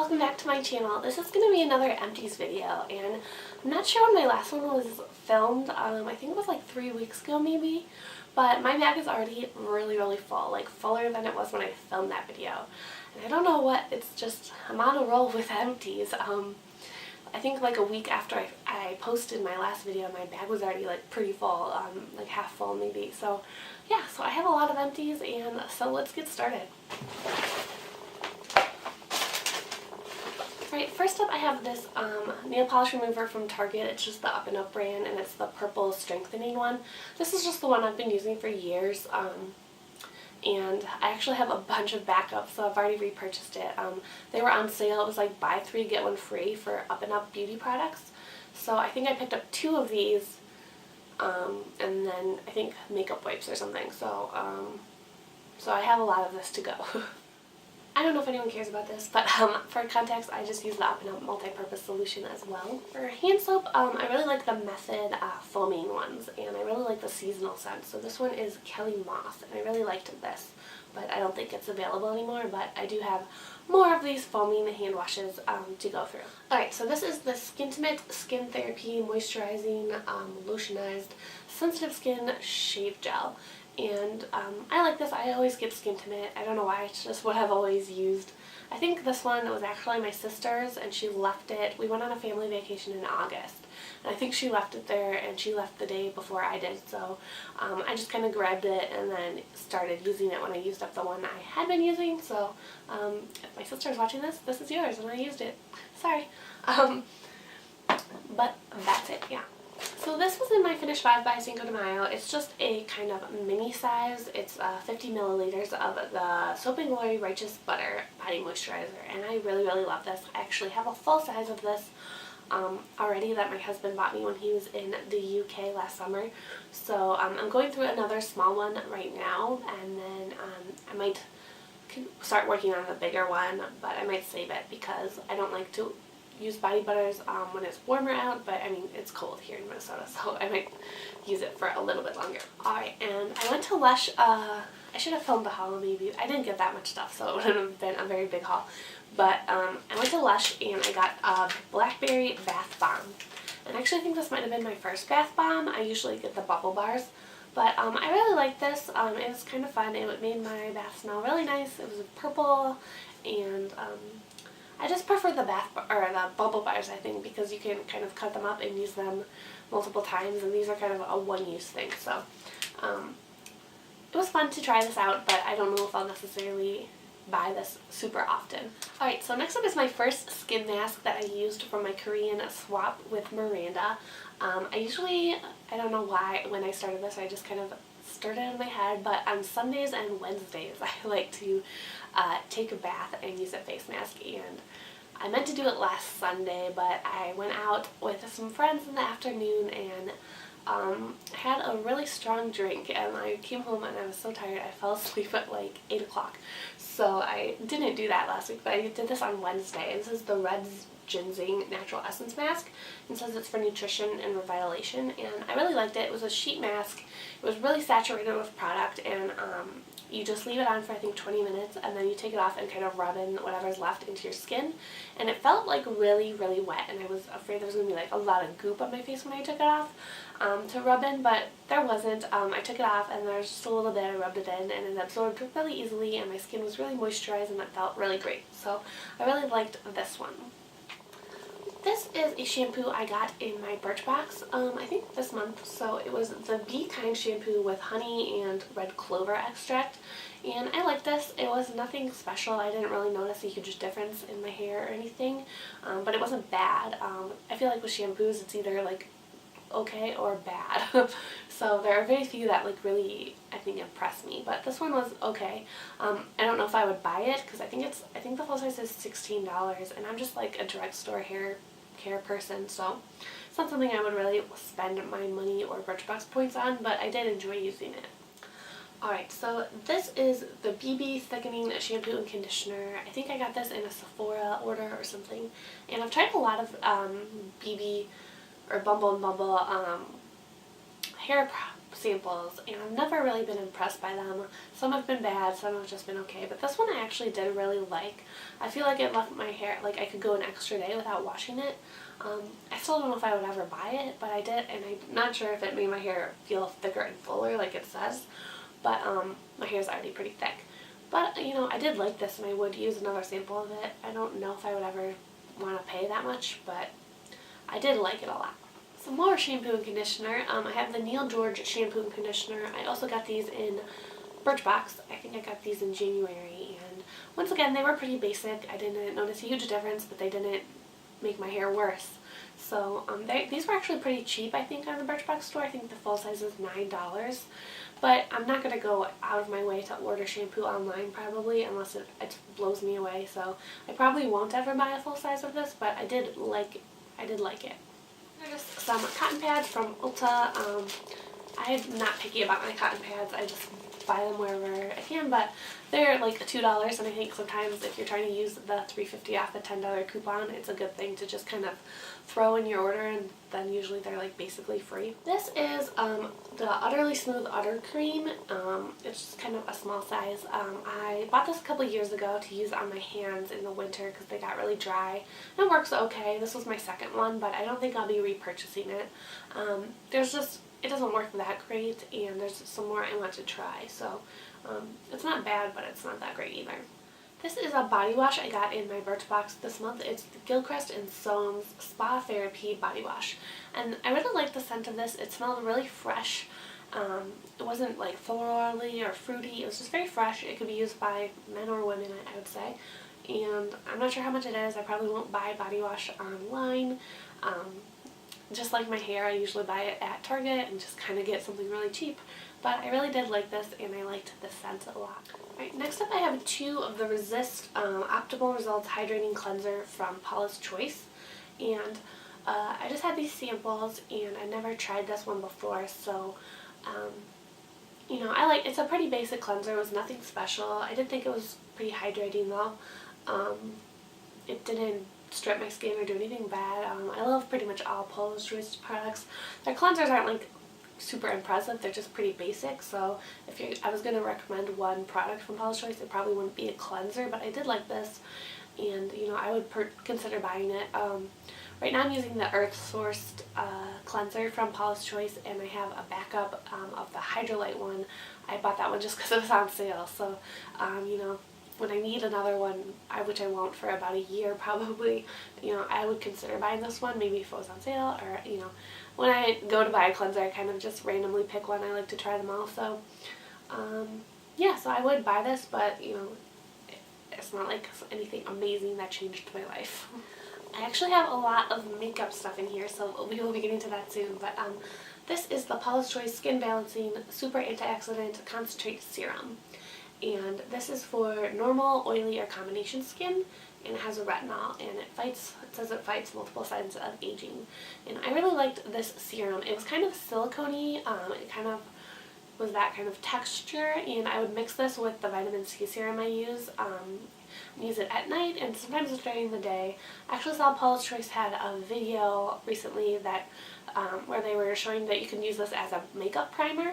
welcome back to my channel. This is going to be another Empties video, and I'm not sure when my last one was filmed. I think it was like 3 weeks ago maybe, but my bag is already really full, like fuller than it was when I filmed that video. And I don't know what, it's just, I'm on a roll with Empties. I think like a week after I posted my last video, my bag was already like pretty full, like half full maybe. So yeah, so I have a lot of Empties, and so let's get started. Alright, first up I have this nail polish remover from Target. It's just the up&up brand, and it's the purple strengthening one. This is just the one I've been using for years, and I actually have a bunch of backups, so I've already repurchased it. They were on sale. It was like buy 3 get 1 free for up&up beauty products. So I think I picked up 2 of these, and then I think makeup wipes or something. So I have a lot of this to go. I don't know if anyone cares about this, but for context, I just use the up&up multi-purpose solution as well. For hand soap, I really like the Method foaming ones, and I really like the seasonal scent. So this one is Kelly Moss, and I really liked this, but I don't think it's available anymore, but I do have more of these foaming hand washes to go through. Alright, so this is the Skintimate Skin Therapy Moisturizing Lotionized Sensitive Skin Shave Gel. And I like this. I always get Skintimate. I don't know why, it's just what I've always used. I think this one was actually my sister's, and she left it. We went on a family vacation in August, and I think she left it there, and she left the day before I did. So I just kind of grabbed it and then started using it when I used up the one I had been using. So if my sister's watching this, this is yours, and I used it. Sorry. But that's it, yeah. So this was in my Finish 5 by Cinco de Mayo. It's just a kind of mini size. It's 50 milliliters of the Soap & Glory Righteous Butter Body Moisturizer, and I really love this. I actually have a full size of this already that my husband bought me when he was in the UK last summer. So I'm going through another small one right now, and then I might start working on a bigger one, but I might save it because I don't like to use body butters when it's warmer out, but I mean it's cold here in Minnesota, so I might use it for a little bit longer. Alright, and I went to Lush. I should have filmed the haul maybe. I didn't get that much stuff, so it wouldn't have been a very big haul. But I went to Lush and I got a Blackberry Bath Bomb. And I actually think this might have been my first bath bomb. I usually get the bubble bars. But I really liked this. It was kind of fun. It made my bath smell really nice. It was purple, and I just prefer the the bubble bars, I think, because you can kind of cut them up and use them multiple times, and these are kind of a one-use thing. So it was fun to try this out, but I don't know if I'll necessarily buy this super often. Alright, so next up is my first skin mask that I used from my Korean swap with Miranda. I don't know why when I started this, I just kind of stirred it in my head, but on Sundays and Wednesdays I like to take a bath and use a face mask, and I meant to do it last Sunday, but I went out with some friends in the afternoon and had a really strong drink, and I came home and I was so tired I fell asleep at like 8 o'clock. So I didn't do that last week, but I did this on Wednesday. This is the Red Ginseng Natural Essence Mask. It says it's for nutrition and revitalization, and I really liked it. It was a sheet mask. It was really saturated with product, and you just leave it on for I think 20 minutes, and then you take it off and kind of rub in whatever's left into your skin. And it felt like really wet, and I was afraid there was going to be like a lot of goop on my face when I took it off to rub in, but there wasn't. I took it off and there was just a little bit. I rubbed it in and it absorbed really easily, and my skin was really moisturized, and it felt really great. So I really liked this one. This is a shampoo I got in my Birchbox, I think this month. So it was the BeeKind shampoo with honey and red clover extract, and I like this. It was nothing special. I didn't really notice a huge difference in my hair or anything, but it wasn't bad. I feel like with shampoos it's either like okay or bad. So there are very few that like really, I think, impress me, but this one was okay. I don't know if I would buy it because I think the full size is $16, and I'm just like a drugstore hair care person, so it's not something I would really spend my money or Birchbox points on, but I did enjoy using it. Alright, so this is the BB Thickening Shampoo and Conditioner. I think I got this in a Sephora order or something, and I've tried a lot of BB or Bumble hair samples, and I've never really been impressed by them. Some have been bad, some have just been okay, but this one I actually did really like. I feel like it left my hair, like I could go an extra day without washing it. I still don't know if I would ever buy it, but I did, and I'm not sure if it made my hair feel thicker and fuller like it says, but my hair is already pretty thick. But, you know, I did like this, and I would use another sample of it. I don't know if I would ever want to pay that much, but I did like it a lot. Some more shampoo and conditioner. I have the Neil George shampoo and conditioner. I also got these in Birchbox. I think I got these in January, and once again, they were pretty basic. I didn't notice a huge difference, but they didn't make my hair worse. So these were actually pretty cheap, I think, on the Birchbox store. I think the full size was $9. But I'm not going to go out of my way to order shampoo online probably unless it blows me away. So I probably won't ever buy a full size of this, but I did like it. There's just some cotton pads from Ulta. I'm not picky about my cotton pads. I just buy them wherever I can, but they're like $2, and I think sometimes if you're trying to use the $3.50 off the $10 coupon, it's a good thing to just kind of throw in your order, and then usually they're like basically free. This is the Udderly Smooth Udder Cream. It's just kind of a small size. I bought this a couple years ago to use on my hands in the winter because they got really dry. It works okay. This was my second one, but I don't think I'll be repurchasing it. It doesn't work that great, and there's some more I want to try, so it's not bad, but it's not that great either. This is a body wash I got in my Birchbox this month. It's the Gilcrest and Soames Spa Therapy Body Wash, and I really like the scent of this. It smelled really fresh. It wasn't like florally or fruity. It was just very fresh. It could be used by men or women, I would say, and I'm not sure how much it is. I probably won't buy body wash online. Just like my hair, I usually buy it at Target and just kind of get something really cheap. But I really did like this, and I liked the scent a lot. Alright, next up I have 2 of the Resist Optimal Results Hydrating Cleanser from Paula's Choice. And I just had these samples, and I never tried this one before, so you know, it's a pretty basic cleanser. It was nothing special. I did think it was pretty hydrating though. It didn't strip my skin or do anything bad. I love pretty much all Paula's Choice products. Their cleansers aren't like super impressive, they're just pretty basic, so if I was going to recommend one product from Paula's Choice, it probably wouldn't be a cleanser, but I did like this, and you know, I would consider buying it. Right now I'm using the Earth Sourced cleanser from Paula's Choice, and I have a backup of the Hydrolite one. I bought that one just because it was on sale, so you know, when I need another one, which I won't for about a year probably, you know, I would consider buying this one, maybe if it was on sale, or, you know, when I go to buy a cleanser, I kind of just randomly pick one. I like to try them all, so, yeah, so I would buy this, but, you know, it's not like anything amazing that changed my life. I actually have a lot of makeup stuff in here, so we will be getting to that soon, but, this is the Paula's Choice Skin Balancing Super Antioxidant Concentrate Serum. And this is for normal, oily, or combination skin, and it has a retinol, and it says it fights multiple signs of aging. And I really liked this serum. It was kind of silicone-y, it kind of was that kind of texture, and I would mix this with the vitamin C serum I use it at night, and sometimes it's during the day. I actually saw Paula's Choice had a video recently that where they were showing that you can use this as a makeup primer.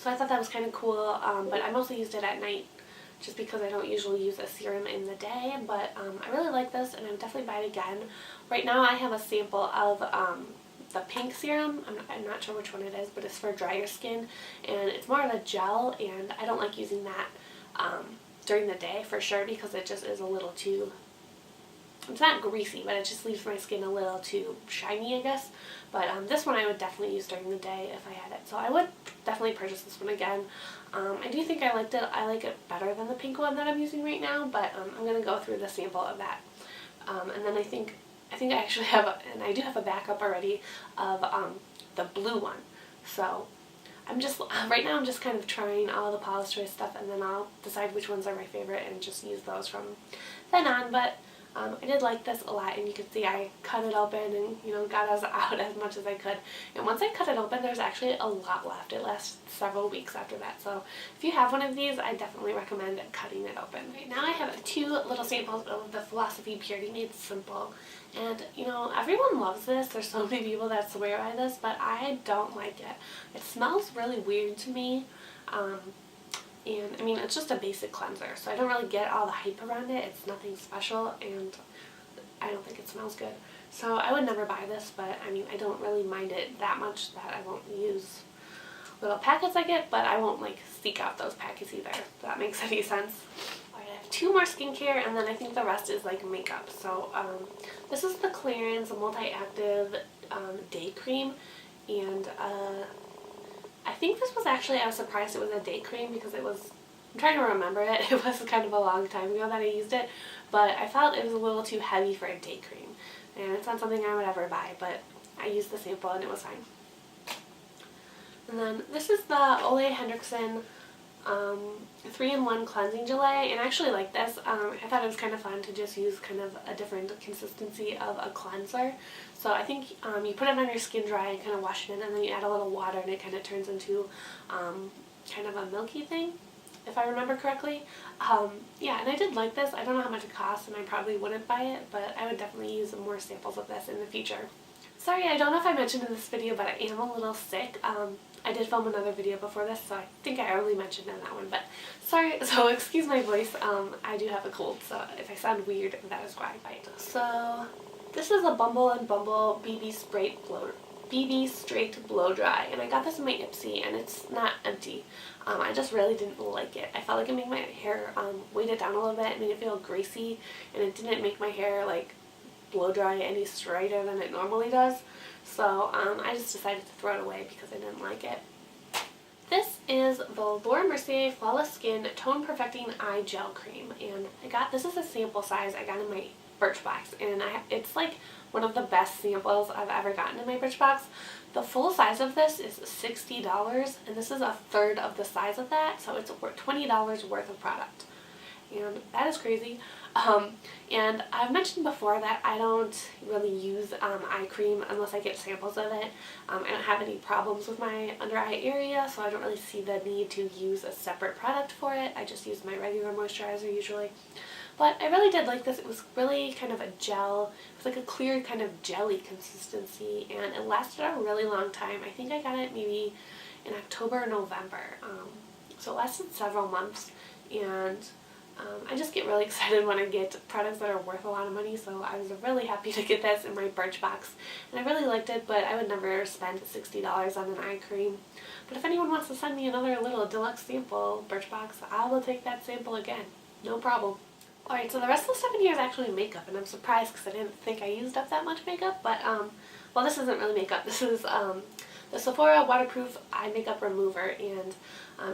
So I thought that was kind of cool, but I mostly used it at night just because I don't usually use a serum in the day, but I really like this, and I would definitely buy it again. Right now I have a sample of the pink serum. I'm not sure which one it is, but it's for drier skin, and it's more of a gel, and I don't like using that during the day for sure because it just is a little too, it's not greasy, but it just leaves my skin a little too shiny, I guess. But this one I would definitely use during the day if I had it. So I would definitely purchase this one again. I do think I liked it. I like it better than the pink one that I'm using right now, but I'm going to go through the sample of that. And then I think I actually have, and I do have a backup already of the blue one. So right now I'm just kind of trying all the Paula's Choice stuff, and then I'll decide which ones are my favorite and just use those from then on. But I did like this a lot, and you can see I cut it open and, you know, got us out as much as I could. And once I cut it open, there's actually a lot left. It lasts several weeks after that. So if you have one of these, I definitely recommend cutting it open. Right now I have 2 little samples of the Philosophy Purity Made Simple. And, you know, everyone loves this. There's so many people that swear by this, but I don't like it. It smells really weird to me. And I mean, it's just a basic cleanser, so I don't really get all the hype around it. It's nothing special, and I don't think it smells good. So I would never buy this, but I mean, I don't really mind it that much that I won't use little packets I get, but I won't like seek out those packets either, if that makes any sense. Alright, I have 2 more skincare, and then I think the rest is like makeup. So this is the Clarins Multi-Active Day Cream, and I think this was actually, I was surprised it was a day cream because it was, I'm trying to remember it, it was kind of a long time ago that I used it, but I felt it was a little too heavy for a day cream, and it's not something I would ever buy, but I used the sample and it was fine. And then this is the Ole Hendrickson 3-in-1 cleansing gelée, and I actually like this. I thought it was kind of fun to just use kind of a different consistency of a cleanser. So I think you put it on your skin dry and kind of wash it in, and then you add a little water and it kind of turns into kind of a milky thing, if I remember correctly. Yeah, and I did like this. I don't know how much it costs, and I probably wouldn't buy it, but I would definitely use more samples of this in the future. Sorry, I don't know if I mentioned in this video, but I am a little sick. I did film another video before this, so I think I only mentioned in that one, but sorry, so excuse my voice. I do have a cold, so if I sound weird, that is why. Right. So this is a Bumble and Bumble BB Straight Blow Dry, and I got this in my Ipsy, and it's not empty. I just really didn't like it. I felt like it made my hair weight it down a little bit. It made it feel greasy, and it didn't make my hair like blow dry any straighter than it normally does. So I just decided to throw it away because I didn't like it. This is the Mercier Flawless Skin Tone Perfecting Eye Gel Cream, and this is a sample size I got in my Birchbox, and it's like one of the best samples I've ever gotten in my Birchbox. The full size of this is $60, and this is a third of the size of that, so it's $20 worth of product, and that is crazy. And I've mentioned before that I don't really use eye cream unless I get samples of it. I don't have any problems with my under eye area, so I don't really see the need to use a separate product for it. I just use my regular moisturizer usually. But I really did like this. It was really kind of a gel. It was like a clear kind of jelly consistency, and it lasted a really long time. I think I got it maybe in October or November. So it lasted several months, and I just get really excited when I get products that are worth a lot of money, so I was really happy to get this in my Birchbox, and I really liked it, but I would never spend $60 on an eye cream. But if anyone wants to send me another little deluxe sample Birchbox, I will take that sample again. No problem. Alright, so the rest of the stuff in here is actually makeup, and I'm surprised because I didn't think I used up that much makeup, but, well, this isn't really makeup. This is the Sephora Waterproof Eye Makeup Remover, and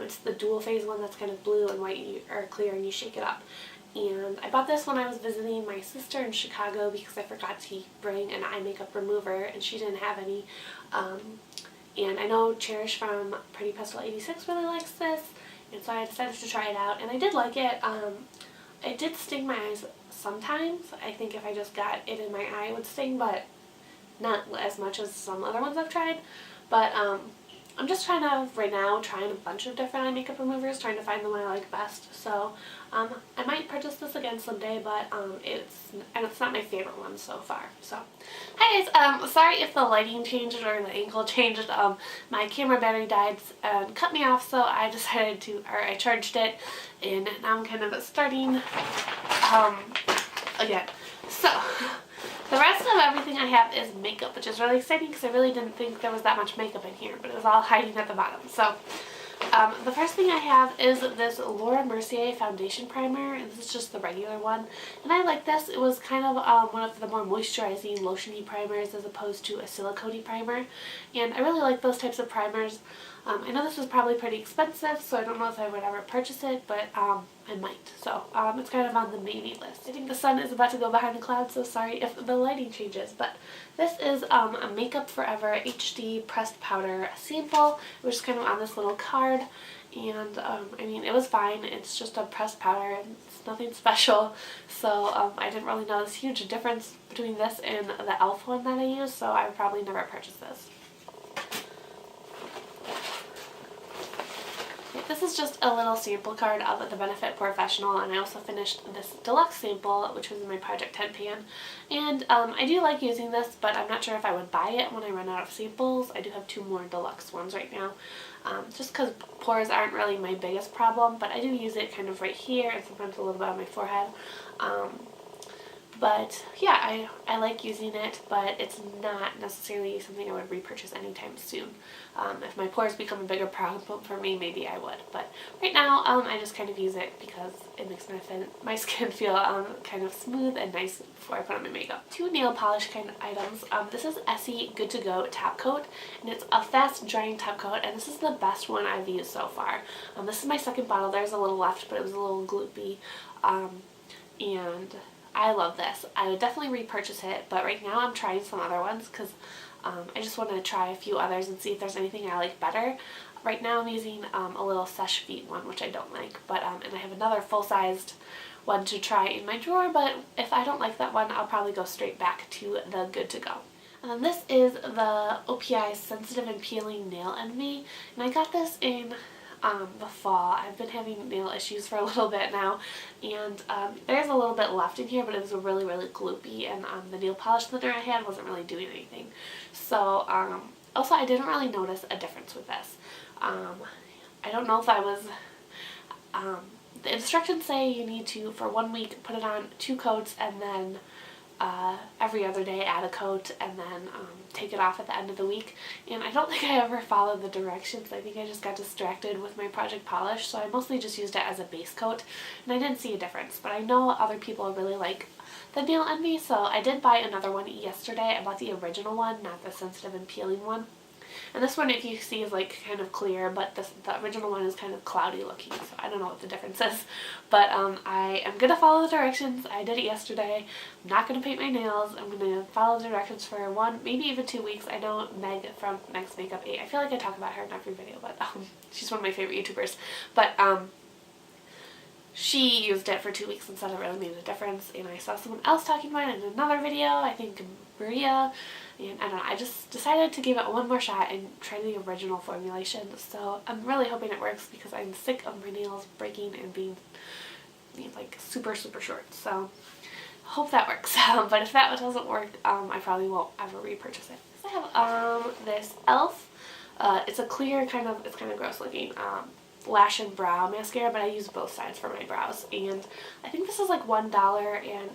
it's the dual phase one that's kind of blue and white or clear, and you shake it up. And I bought this when I was visiting my sister in Chicago because I forgot to bring an eye makeup remover, and she didn't have any. And I know Cherish from Pretty Pestle 86 really likes this, and so I decided to try it out, and I did like it. It did sting my eyes sometimes. I think if I just got it in my eye it would sting, but not as much as some other ones I've tried. But I'm just trying a bunch of different eye makeup removers, trying to find the one I like best. So I might purchase this again someday, but it's not my favorite one so far. So hi guys, sorry if the lighting changed or the angle changed. My camera battery died and cut me off, so I decided I charged it, and now I'm kind of starting again. So the rest of everything I have is makeup, which is really exciting because I really didn't think there was that much makeup in here, but it was all hiding at the bottom. So the first thing I have is this Mercier foundation primer, and this is just the regular one, and I like this. It was kind of one of the more moisturizing lotiony primers as opposed to a silicone primer, and I really like those types of primers. I know this is probably pretty expensive, so I don't know if I would ever purchase it, but I might. So it's kind of on the maybe list. I think the sun is about to go behind the clouds, so sorry if the lighting changes. But this is a Makeup Forever HD Pressed Powder sample, which is kind of on this little card. And I mean, it was fine. It's just a pressed powder. It's nothing special. So I didn't really know this huge difference between this and the e.l.f. one that I use, so I would probably never purchase this. This is just a little sample card of the Benefit Porefessional, and I also finished this deluxe sample, which was in my Project 10 pan. And I do like using this, but I'm not sure if I would buy it when I run out of samples. I do have 2 more deluxe ones right now, just because pores aren't really my biggest problem, but I do use it kind of right here and sometimes a little bit on my forehead. But yeah, I like using it, but it's not necessarily something I would repurchase anytime soon. If my pores become a bigger problem for me, maybe I would. But right now, I just kind of use it because it makes my skin feel kind of smooth and nice before I put on my makeup. 2 nail polish kind of items. This is Essie Good To Go top coat, and it's a fast drying top coat, and this is the best one I've used so far. This is my second bottle. There's a little left, but it was a little gloopy, and I love this. I would definitely repurchase it, but right now I'm trying some other ones because I just want to try a few others and see if there's anything I like better. Right now I'm using a little Sesh Feet one, which I don't like, but and I have another full-sized one to try in my drawer, but if I don't like that one, I'll probably go straight back to the Good To Go. And then this is the OPI Sensitive and Peeling Nail Envy, and I got this in the fall. I've been having nail issues for a little bit now, and there's a little bit left in here, but it was really gloopy, and the nail polish thinner I had wasn't really doing anything. So also I didn't really notice a difference with this. I don't know if I was the instructions say you need to, for 1 week, put it on 2 coats, and then every other day add a coat, and then take it off at the end of the week. And I don't think I ever followed the directions. I think I just got distracted with my project polish, so I mostly just used it as a base coat, and I didn't see a difference. But I know other people really like the Nail Envy, so I did buy another one yesterday. I bought the original one, not the sensitive and peeling one. And this one, if you see, is like kind of clear, but the original one is kind of cloudy looking, so I don't know what the difference is. But I am going to follow the directions. I did it yesterday. I'm not going to paint my nails. I'm going to follow the directions for 1, maybe even 2 weeks. I know Meg from Meg's Makeup 8. I feel like I talk about her in every video, but she's one of my favorite YouTubers. But she used it for 2 weeks and said it really made a difference, and I saw someone else talking about it in another video, I think Maria, and I don't know, I just decided to give it 1 more shot and try the original formulation. So I'm really hoping it works because I'm sick of my nails breaking and being like super short. So hope that works. But if that doesn't work, I probably won't ever repurchase it. So I have this e.l.f. It's a clear kind of, it's kind of gross looking lash and brow mascara, but I use both sides for my brows, and I think this is like $1, and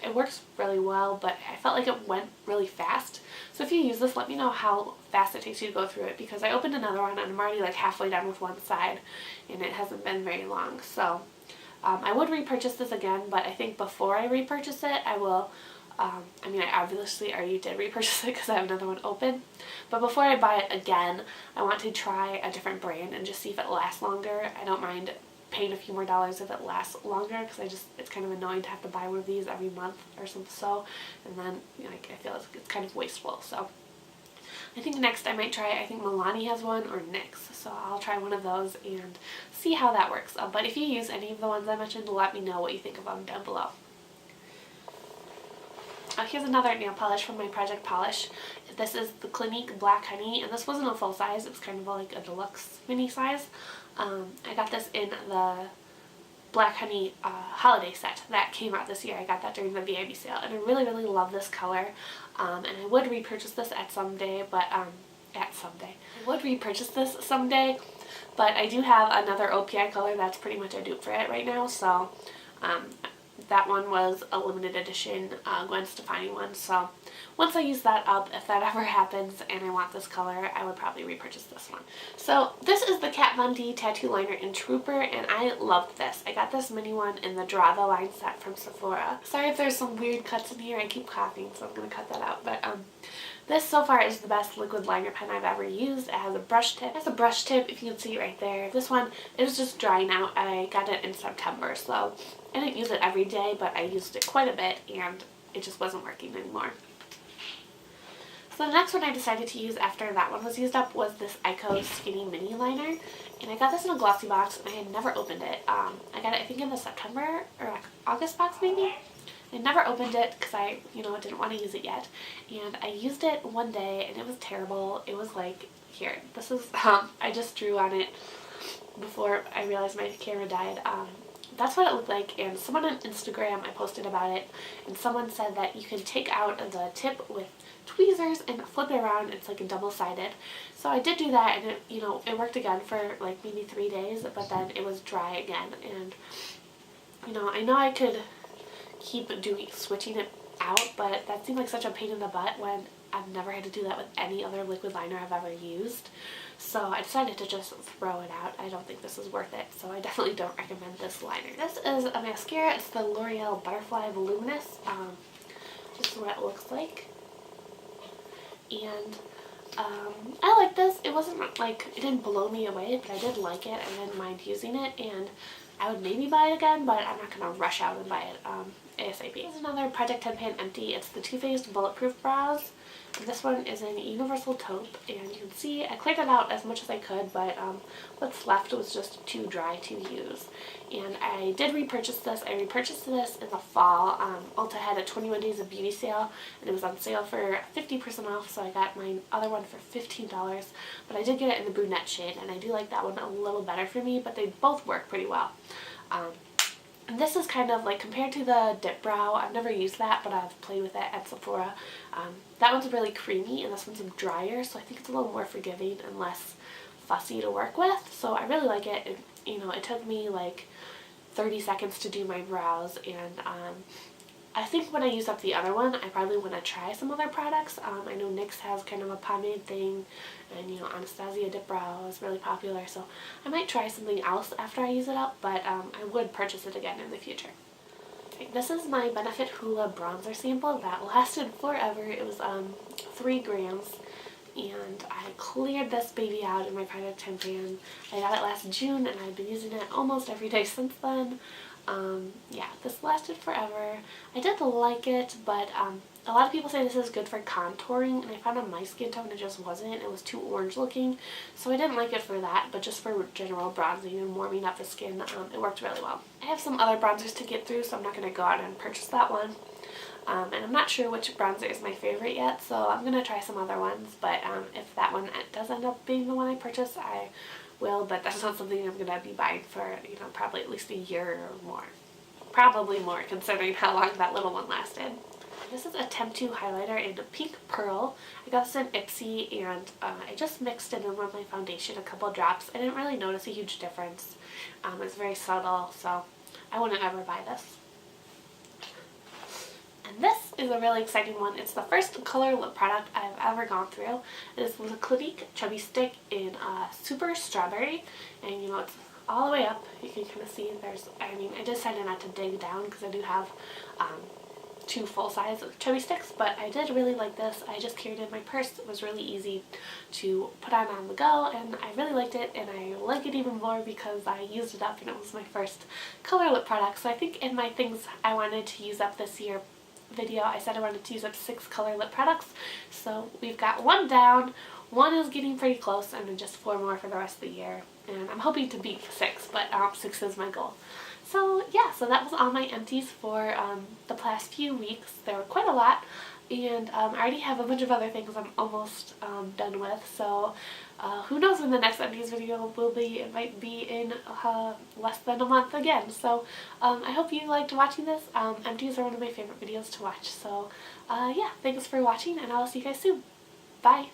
it works really well, but I felt like it went really fast. So if you use this, let me know how fast it takes you to go through it, because I opened another one and I'm already like halfway done with one side, and it hasn't been very long. So I would repurchase this again, but I think before I repurchase it, I will I mean, I obviously already did repurchase it because I have another one open. But before I buy it again, I want to try a different brand and just see if it lasts longer. I don't mind paying a few more dollars if it lasts longer, because it's kind of annoying to have to buy one of these every month or so, and then like I feel it's kind of wasteful. So I think next I might try, I think Milani has one, or NYX, so I'll try one of those and see how that works. But if you use any of the ones I mentioned, let me know what you think of them down below. Here's another nail polish from my Project Polish. This is the Clinique Black Honey, and this wasn't a full size, it was kind of like a deluxe mini size. I got this in the Black Honey holiday set that came out this year. I got that during the VIB sale, and I really love this color, and I would repurchase this someday, but I would repurchase this someday, but I do have another OPI color that's pretty much a dupe for it right now, so that one was a limited edition Gwen Stefani one, so once I use that up, if that ever happens and I want this color, I would probably repurchase this one. So this is the Kat Von D Tattoo Liner in Trooper, and I loved this. I got this mini one in the Draw the Line set from Sephora. Sorry if there's some weird cuts in here, I keep coughing, so I'm going to cut that out, but this so far is the best liquid liner pen I've ever used. It has a brush tip. It has a brush tip, if you can see right there. This one, it was just drying out. I got it in September, so I didn't use it every day, but I used it quite a bit, and it just wasn't working anymore. So the next one I decided to use after that one was used up was this Ico Skinny Mini Liner. And I got this in a glossy box and I had never opened it. I got it I think in the September or like August box maybe. I never opened it because I, didn't want to use it yet. And I used it one day and it was terrible. It was like, here, this is, I just drew on it before I realized my camera died. That's what it looked like, and someone on Instagram, I posted about it, and someone said that you can take out the tip with tweezers and flip it around. It's like a double-sided. So I did do that, and it, it worked again for like maybe 3 days, but then it was dry again. And I know I could keep switching it out, but that seemed like such a pain in the butt when I've never had to do that with any other liquid liner I've ever used. So I decided to just throw it out. I don't think this is worth it, so I definitely don't recommend this liner. This is a mascara. It's the L'Oreal Butterfly Voluminous. This is what it looks like. And I like this. It wasn't like, it didn't blow me away, but I did like it. I didn't mind using it, and I would maybe buy it again, but I'm not going to rush out and buy it ASAP. This is another Project 10 Pan Empty. It's the Too Faced Bulletproof Brows. And this one is in Universal Taupe, and you can see I cleared it out as much as I could, but what's left was just too dry to use. And I did repurchase this. I repurchased this in the fall. Ulta had a 21 Days of Beauty sale, and it was on sale for 50% off, so I got my other one for $15. But I did get it in the brunette shade, and I do like that one a little better for me, but they both work pretty well. And this is kind of like, compared to the Dip Brow, I've never used that, but I've played with it at Sephora. That one's really creamy, and this one's drier, so I think it's a little more forgiving and less fussy to work with. So I really like it. It took me like 30 seconds to do my brows, and I think when I use up the other one, I probably want to try some other products. I know NYX has kind of a pomade thing, and Anastasia Dip Brow is really popular, so I might try something else after I use it up, but I would purchase it again in the future. Okay, this is my Benefit Hoola bronzer sample. That lasted forever. It was 3 grams, and I cleared this baby out in my Project 10 Pan. I got it last June, and I've been using it almost every day since then. Yeah, this lasted forever. I did like it, but a lot of people say this is good for contouring, and I found on my skin tone it just wasn't. It was too orange looking, so I didn't like it for that, but just for general bronzing and warming up the skin, it worked really well. I have some other bronzers to get through, so I'm not going to go out and purchase that one. And I'm not sure which bronzer is my favorite yet, so I'm going to try some other ones, but if that one does end up being the one I purchase, I will, but that's not something I'm going to be buying for, probably at least a year or more. Probably more, considering how long that little one lasted. This is a Temp 2 highlighter in Pink Pearl. I got this in Ipsy, and I just mixed it in with my foundation, a couple drops. I didn't really notice a huge difference. It's very subtle, so I wouldn't ever buy this. And this is a really exciting one. It's the first color lip product I've ever gone through. It is the Clinique Chubby Stick in Super Strawberry, and it's all the way up. You can kind of see I decided not to dig down because I do have 2 full-size chubby sticks, but I did really like this. I just carried it in my purse. It was really easy to put on the go, and I really liked it, and I like it even more because I used it up, and it was my first color lip product. So I think in my things I wanted to use up this year video, I said I wanted to use up 6 color lip products. So we've got 1 down, 1 is getting pretty close, and then just 4 more for the rest of the year. And I'm hoping to beat 6, but 6 is my goal. So yeah, so that was all my empties for the past few weeks. There were quite a lot, and I already have a bunch of other things I'm almost done with. So who knows when the next empties video will be. It might be in less than a month again. So I hope you liked watching this. Empties are one of my favorite videos to watch. So yeah, thanks for watching, and I'll see you guys soon. Bye!